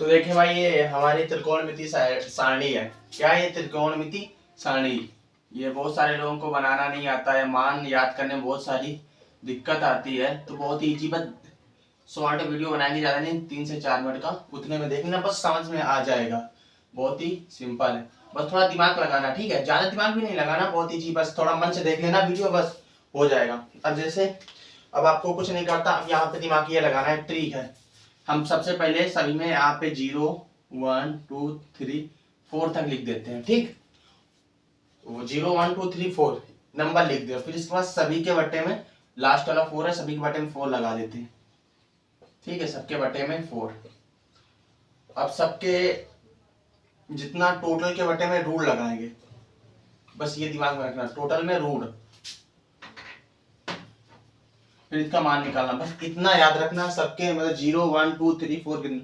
तो देखें भाई, ये हमारी त्रिकोणमिति सारणी है। क्या ये त्रिकोणमिति सारणी? ये बहुत सारे लोगों को बनाना नहीं आता है, मान याद करने में बहुत सारी दिक्कत आती है। तो बहुत ही इजी, बस शॉर्ट वीडियो बनाएंगे, ज़्यादा नहीं, 3 से 4 मिनट का, उतने में देखना, बस समझ में आ जाएगा। बहुत ही सिंपल है, बस थोड़ा दिमाग लगाना, ठीक है? ज़्यादा दिमाग भी नहीं लगाना, बहुत इजी, बस थोड़ा मन से देख लेना वीडियो, बस हो जाएगा। अब जैसे अब आपको कुछ नहीं करता, अब यहाँ पे दिमाग ये लगाना है, ट्रिक है। हम सबसे पहले सभी में यहाँ पे 0 1 2 3 4 तक लिख देते हैं, ठीक? वो 0 1 2 3 4 नंबर लिख दिया, फिर इसके बाद सभी के बट्टे में लास्ट वाला 4 है, सभी के बट्टे में 4 लगा देते हैं, ठीक है? सबके बट्टे में 4। अब सबके जितना टोटल के बट्टे में रूट लगाएंगे, बस ये दिमाग में रखना, टोटल में रूट, फिर इसका मान निकालना, बस इतना याद रखना। सबके मतलब 0 1 2 3 4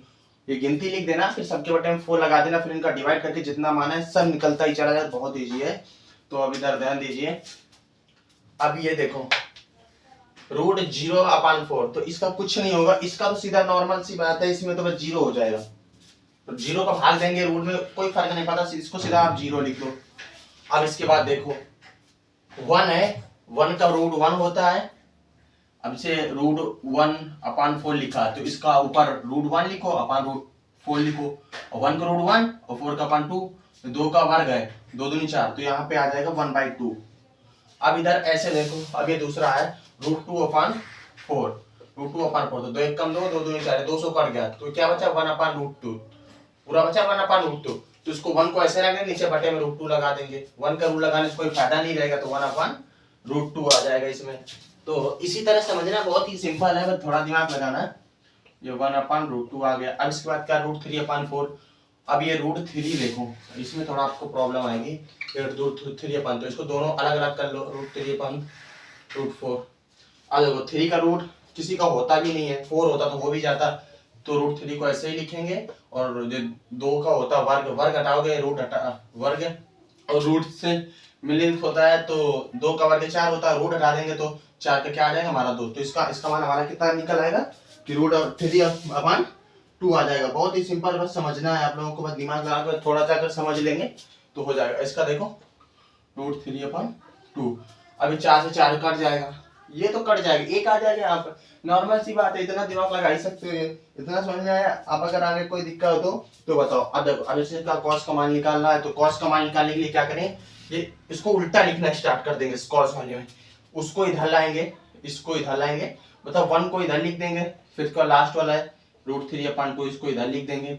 ये गिनती लिख देना, फिर सबके बटे में 4 लगा देना, फिर इनका डिवाइड करके जितना मान है सब निकलता ही चला जाए, बहुत इजी है। तो अब इधर ध्यान दीजिए, अब ये देखो रूट 0/4, तो इसका कुछ नहीं होगा, इसका तो सीधा नॉर्मल सी बात है, इसमें तो बस 0 हो जाएगा। तो 0 का भाग देंगे रूट में, कोई फर्क नहीं पड़ता, इसको सीधा आप 0 लिख लो। अब इसके बाद देखो 1 है, 1 का रूट 1 होता है। अब से रूट 1/4 लिखा, तो इसका ऊपर रूट 1 लिखो, अपन रूट 4 लिखो, और 1 का रूट 1 और 4 का 2, 2 का वर्ग है, 2 दूनी 4, तो यहाँ पे आ जाएगा 1/2। अब इधर ऐसे देखो, अब ये दूसरा है रूट 2/4, रूट 2/4, तो 2 1 कम 2, 2 दूनी 4, 200 कट गया, तो क्या बचा 1/√2, पूरा बचा 1/√2। तो इसको 1 को ऐसे रखेंगे, नीचे बटे में रूट 2 लगा देंगे, 1 का रूट लगाने से कोई फायदा नहीं रहेगा, तो 1/√2 आ जाएगा इसमें। तो इसी तरह समझना, बहुत ही सिंपल है, बस थोड़ा दिमाग लगाना है। ये 1/√2 आ गया। अब इसके बाद क्या, रूट 3/4। अब ये रूट 3 देखो, इसमें थोड़ा आपको प्रॉब्लम आएगी, ये रूट 3/4, तो इसको दोनों अलग अलग कर लो, रूट 3/√4। अब देखो 3 का रूट किसी का होता भी नहीं है, 4 होता तो हो भी जाता, तो रूट 3 को ऐसे ही लिखेंगे, और जो 2 का होता वर्ग, वर्ग हटाओगे रूट हटा वर्ग, और रूट से मिलित होता है, तो 2 का वर्ग 4 होता है, रूट हटा देंगे तो 4 का क्या आ जाएगा हमारा 2, तो इसका मान हमारा कितना निकल आएगा कि √3/2 आ जाएगा। बहुत ही सिंपल, बस समझना है आप लोगों को, बस दिमाग लगा कर थोड़ा सा अगर समझ लेंगे तो हो जाएगा। इसका देखो √3/2, अभी 4 से 4 कट जाएगा, ये तो कट जाएगा, 1 आ जाएगा यहाँ पर, नॉर्मल सी बात है, इतना दिमाग लगा ही सकते हो, इतना समझ में आया। अब अगर आगे कोई दिक्कत हो तो बताओ। अब देखो, अब इसका कॉस का मान निकालना है, तो कॉस का मान निकालने के लिए क्या करें, ये इसको उल्टा लिखना स्टार्ट कर देंगे, कॉस वाले में उसको इधर लाएंगे, इसको इधर लाएंगे, मतलब 1 को इधर लिख देंगे, फिर इसका लास्ट वाला है √3/2, इसको इधर लिख देंगे,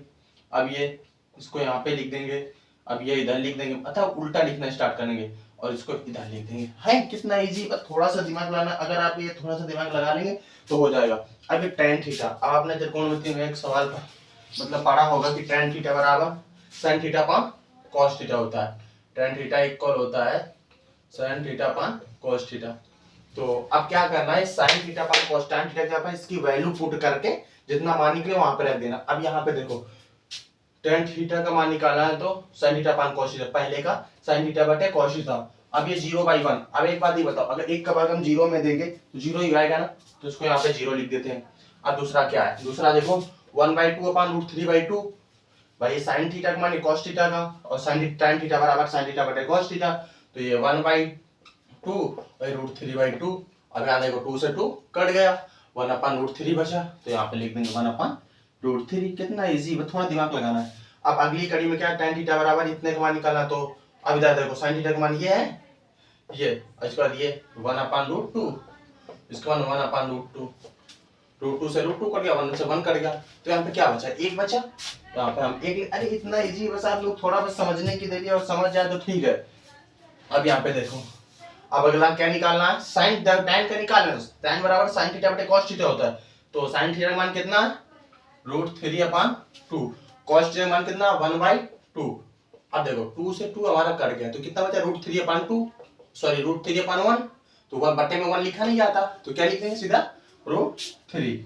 अब ये इसको यहाँ पे लिख देंगे, अब ये इधर लिख देंगे, मतलब उल्टा लिखना स्टार्ट करेंगे, और इसको इधर लिख देंगे। है कितना इजी, बस थोड़ा सा दिमाग लगाना, अगर आप ये थोड़ा सा दिमाग लगा लेंगे तो हो जाएगा। अब ये tan थीटा, आपने त्रिकोणमिति में एक सवाल मतलब पढ़ा होगा कि tan थीटा बराबर sin theta upon cos theta होता है, tan थीटा इक्वल होता है sin theta upon cos theta. तो अब क्या करना है, sin theta upon cos, tan theta क्या है, इसकी वैल्यू पुट करके जितना मान निकले वहां पे रख देना। अब यहाँ पे देखो tan थीटा का मान निकालना है, तो sin theta upon cos theta, पहले का sin थीटा बटे cos थीटा। अब ये 0/1। अब एक बात ही बताओ, अगर 1 का भाग हम 0 में देंगे तो 0 ही आएगा ना, तो इसको यहाँ पे 0 लिख देते हैं। अब दूसरा क्या है, दूसरा देखो 1/2/√3/2, भाई sin थीटा का मान cos थीटा का, और tan थीटा बराबर sin थीटा बटे cos थीटा, तो ये 1/2/√3/2। अब यहाँ देखो 2 से 2 कट गया, 1/√3 बचा, तो यहाँ पे लिख देंगे 1/√3। कितना इजी, थोड़ा दिमाग लगाना है। अब अगली कड़ी में क्या, tan थीटा बराबर इतने का मान निकालना, तो अब इधर देखो sin थीटा का मान ये है, ये इसके बाद ये 1/√2, इसके बाद 1/√2, √2 से √2 कट गया, 1 से 1 कट गया, तो यहाँ पे क्या बचा, 1 बचा, यहाँ पे हम 1। अरे इतना इजी, बस आप लोग थोड़ा बस समझने की देरी और समझ जाए तो ठीक है। अब यहाँ पे देखो, अब अगला क्या निकालना है, sin tan का निकालना है, tan बराबर sin थीटा बटे cos थीटा होता है, तो sin थीटा का मान कितना है √3/2, cos थीटा का मान कितना 1/2। अब देखो 2 से 2 हमारा कट गया, तो कितना बचा √3/2, सॉरी √3/1, तो 1 बटे में 1 लिखा नहीं जाता, तो क्या लिख देंगे सीधा √3।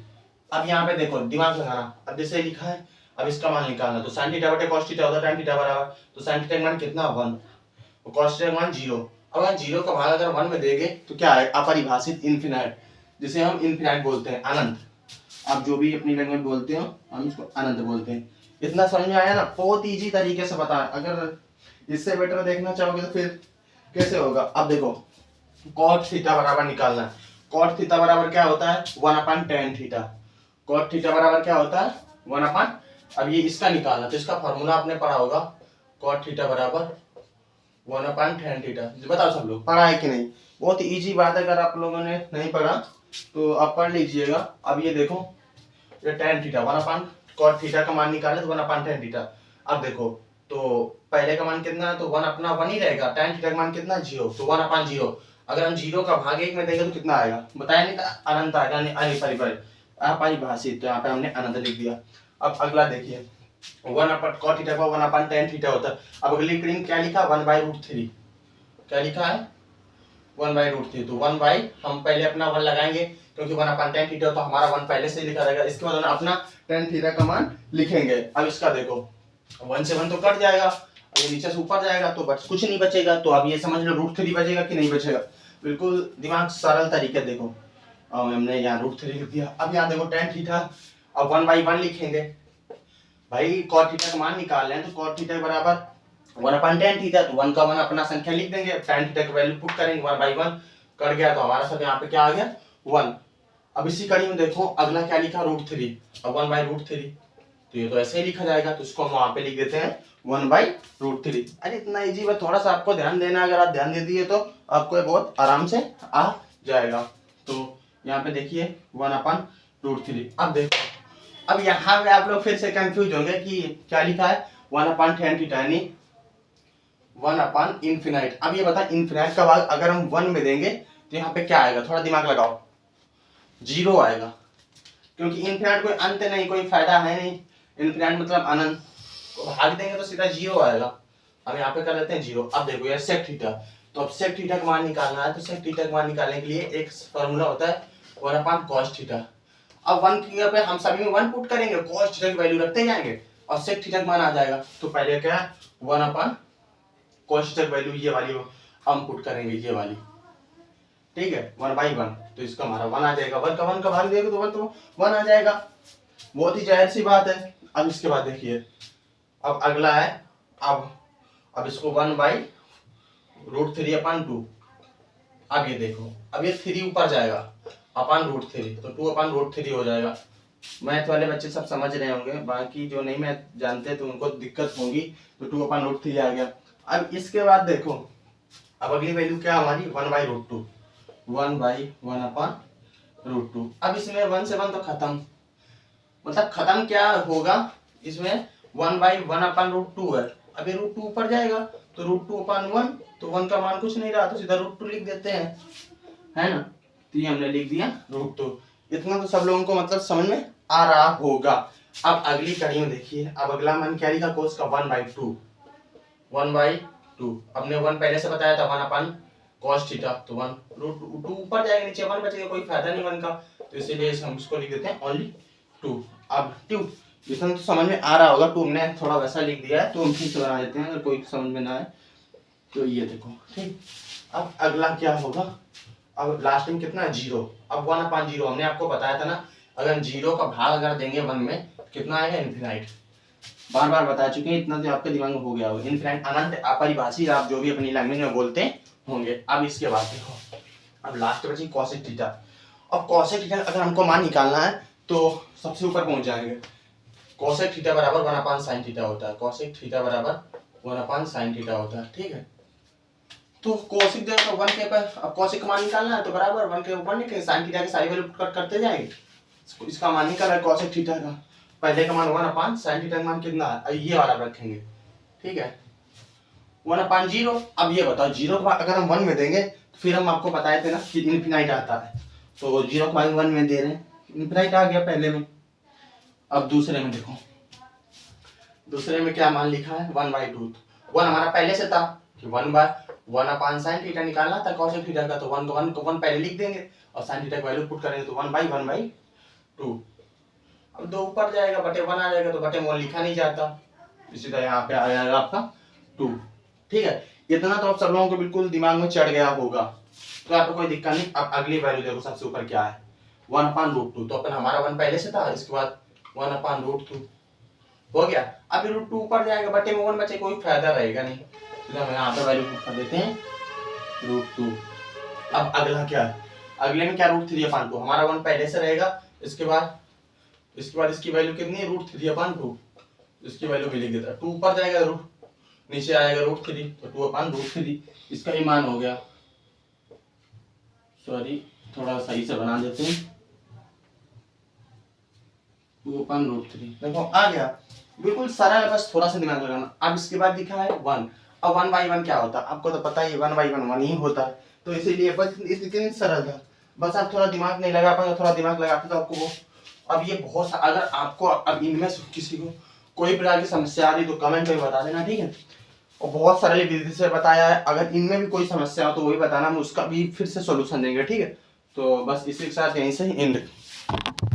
अब यहाँ पे देखो दिमाग लगाना, अब जैसे लिखा है, अब इसका मान निकालना, तो sin थीटा बटे cos थीटा होता है, tan थीटा बराबर, तो sin थीटा का मान कितना 1, और cos थीटा का मान 0। अब अगर 0 का भाग अगर 1 में देंगे तो क्या है, अपरिभाषित, इनफिनाइट, जिसे हम इनफिनाइट बोलते हैं, अनंत। आप जो भी अपनी लैंग्वेज बोलते हो हम इसको अनंत बोलते हैं। इतना समझ में आया ना, बहुत इजी तरीके से बता। अगर इससे बेटर देखना चाहोगे तो फिर कैसे होगा। अब देखो cot थीटा बराबर निकालना है। cot थीटा बराबर क्या होता है 1/tan थीटा। cot थीटा बराबर क्या होता है 1/, अब ये इसका निकालना तो इसका फॉर्मूला आपने पढ़ा होगा cot थीटा बराबर 1/tan थीटा। बताओ सब लोग पढ़ा है कि नहीं। बहुत इजी बात है, अगर आप लोगों ने नहीं पढ़ा तो आप पढ़ लीजिएगा। अब ये देखो ये tan थीटा 1/cot थीटा का मान निकाले तो 1/tan थीटा। अब देखो तो पहले का मान कितना है तो 1 अपना 1 ही रहेगा। tan थीटा का मान कितना 0, तो 1/0। अगर हम 0 का भाग 1 में देंगे तो कितना आएगा बताया नहीं था, अनंत आएगा, अपरिभाषित। तो यहाँ पे हमने अनंत लिख दिया। अब अगला देखिए 1/cot थीटा का 1/tan थीटा होता है। अब अगली क्रीम क्या लिखा 1/√3। क्या लिखा है 1/√3। तो 1 बाई हम पहले अपना 1 लगाएंगे क्योंकि 1/tan थीटा तो हमारा 1 पहले से लिखा रहेगा। इसके बाद हम अपना tan थीटा का मान लिखेंगे। अब इसका देखो 1 से 1 तो कट जाएगा, अगर नीचे से ऊपर जाएगा तो कुछ नहीं बचेगा। तो अब ये समझ लो √3 बचेगा कि नहीं बचेगा। बिल्कुल दिमाग सरल तरीके देखो। हमने यहाँ √3 लिख दिया। अब यहाँ देखो tan थीटा, अब 1/1 लिखेंगे भाई। cot थीटा का मान निकाल रहे हैं तो cot थीटा बराबर 1/tan थीटा। तो 1 का 1 अपना संख्या लिख देंगे, tan थीटा की वैल्यू पुट करेंगे 1/1 कर गया तो हमारा सब यहाँ पे क्या आ गया 1। अब इसी कड़ी में देखो अगला क्या लिखा √3। अब 1/√3 तो ये तो ऐसे ही लिखा जाएगा, तो इसको हम वहां पे लिख देते हैं 1/√3। अरे इतना इजी है, थोड़ा सा आपको ध्यान देना। अगर आप ध्यान दे दिए तो आपको ये बहुत आराम से आ जाएगा। तो यहाँ पे देखिए 1/√3। अब देखो अब यहाँ पे आप लोग फिर से कंफ्यूज होंगे कि क्या लिखा है 1/tan थीटा यानी 1/∞। अब ये बता इन्फिनाइट का भाग अगर हम 1 में देंगे तो यहाँ पे क्या आएगा, थोड़ा दिमाग लगाओ 0 आएगा। क्योंकि इन्फिनाइट कोई अंत नहीं, कोई फायदा है नहीं। इन्फिनाइट मतलब अनंत, भाग देंगे तो सीधा 0 आएगा। हम यहाँ पे कर लेते हैं 0। अब देखो ये sec थीटा, तो अब sec थीटा का मान निकालना है। तो sec थीटा का मान निकालने के लिए एक फॉर्मूला होता है 1/cos थीटा। अब 1 की जगह पे हम सभी में 1 पुट करेंगे, cos थीटा की वैल्यू रखते जाएंगे और sec थीटा का मान आ जाएगा। तो पहले क्या 1/cos थीटा की वैल्यू ये वाली हम पुट करेंगे, ये वाली, ठीक है 1/1। तो इसका हमारा 1 आ जाएगा। 1 का 1 का भाग देगा तो 1 आ जाएगा, बहुत ही जाहिर सी बात है। अब इसके बाद देखिए अब अगला है अब इसको 1/√3/2। अब ये देखो अब ये 3 ऊपर जाएगा √3 तो 2/√3 हो जाएगा। मैथ वाले बच्चे सब समझ रहे होंगे, बाकी जो नहीं मैथ जानते तो उनको दिक्कत होगी। तो 2/√3 आ गया। अब इसके बाद देखो अब अगली वैल्यू क्या हमारी 1/√2। 1/1/√2। अब इसमें 1 से 1 तो खत्म, मतलब खत्म क्या होगा इसमें 1/1/√2 है। अब ये √2 ऊपर जाएगा तो √2/1, तो 1 का मान कुछ नहीं रहा तो सीधा √2 लिख देते हैं, है ना। तो ये हमने लिख दिया √2। इतना तो सब लोगों को मतलब समझ में आ रहा होगा। अब अगली कड़ी में देखिए अब अगला मान क्या लिखा कोस का 1/2। 1/2 हमने 1 पहले से बताया था 1/cos थीटा। तो 1√2 ऊपर जाएगा, नीचे 1 बचेगा, कोई फायदा नहीं 1 का। तो इसीलिए हम इसको लिख देते हैं ओनली 2। अब 2 इतना तो समझ में आ रहा होगा। 2 हमने थोड़ा वैसा लिख दिया है तो हम फिर से बना देते हैं अगर कोई समझ में ना आए तो। ये देखो ठीक। अब अगला क्या होगा, अब लास्ट में कितना है 0। अब 1/0 हमने आपको बताया था ना, अगर 0 का भाग अगर देंगे 1 में कितना आएगा इन्फिनाइट। बार बार बता चुके हैं, इतना तो आपके दिमाग में हो गया होगा। इन्फिनाइट अनंत अपरिभाषित, आप जो भी अपनी लैंग्वेज में बोलते होंगे। अब इसके बाद देखो अब लास्ट बची cosec थीटा। अब cosec थीटा अगर हमको मान निकालना है तो सबसे ऊपर पहुंच जाएंगे। cosec थीटा बराबर 1/sin थीटा होता है। cosec थीटा बराबर 1/sin थीटा होता है, ठीक है। तो cosec जगह 1 के पर अब cosec का मान निकालना है तो बराबर 1 के ऊपर लिखेंगे, sin थीटा की सारी वैल्यू पुट करते जाएंगे। इसका मान निकाला है cosec थीटा का, पहले का मान 1/sin थीटा का मान कितना है ये वाला रखेंगे, ठीक है 1/0। अब ये बताओ 0 का अगर हम 1 में देंगे तो फिर हम आपको बताए थे ना कि इन्फिनाइट आता है। तो 0 का भाग 1 में दे रहे हैं, इन्फिनाइट आ गया पहले में। अब दूसरे में देखो, दूसरे में क्या मान लिखा है 1/2। 1 हमारा पहले से था कि 1/1/sin थीटा निकालना था cosec थीटा का। तो 1 को 1 पहले लिख देंगे और sin थीटा की वैल्यू पुट करेंगे तो 1/1/2। अब 2 ऊपर जाएगा बटे 1 आ जाएगा तो बटे 1 लिखा नहीं जाता, इसी तरह यहाँ पे आ जाएगा आपका 2, ठीक है। इतना तो आप सब लोगों को बिल्कुल दिमाग में चढ़ गया होगा, तो आपको कोई दिक्कत नहीं। अब अगली वैल्यू देखो सबसे ऊपर क्या है 1/√2। तो अपन हमारा 1 पहले से था, इसके बाद 1/√2 हो गया। अब √2 ऊपर जाएगा, बटे में 1 बचे, कोई फायदा रहेगा नहीं, इसलिए हम यहाँ पे वैल्यू कर देते हैं √2। अब अगला क्या है, अगले में क्या √3/2, हमारा 1 पहले से रहेगा, इसके बाद इसकी वैल्यू कितनी है √3/2, इसकी वैल्यू भी लिख देता है। 2 ऊपर जाएगा, नीचे आएगा √3, तो 2/√3 इसका ही मान हो गया। सॉरी, थोड़ा सही से बना देते हैं, 2/√3 देखो आ गया, बिल्कुल सरल है, बस थोड़ा सा दिमाग लगाना। अब इसके बाद लिखा है 1। अब 1/1 क्या होता है, आपको तो पता ही है, 1/1 1 ही होता है, तो इसीलिए बस इतनी सरल था, बस आप थोड़ा दिमाग नहीं लगा पाए, थोड़ा दिमाग लगाते तो आपको वो। अब ये बहुत सा, अगर आपको अब इनमें से किसी को कोई प्रकार की समस्या आ रही तो कमेंट में बता देना, ठीक है। और बहुत सरल विधि से बताया है, अगर इनमें भी कोई समस्या हो तो वही बताना, हम उसका भी फिर से सॉल्यूशन देंगे, ठीक है। तो बस इसी के साथ यहीं से एंड।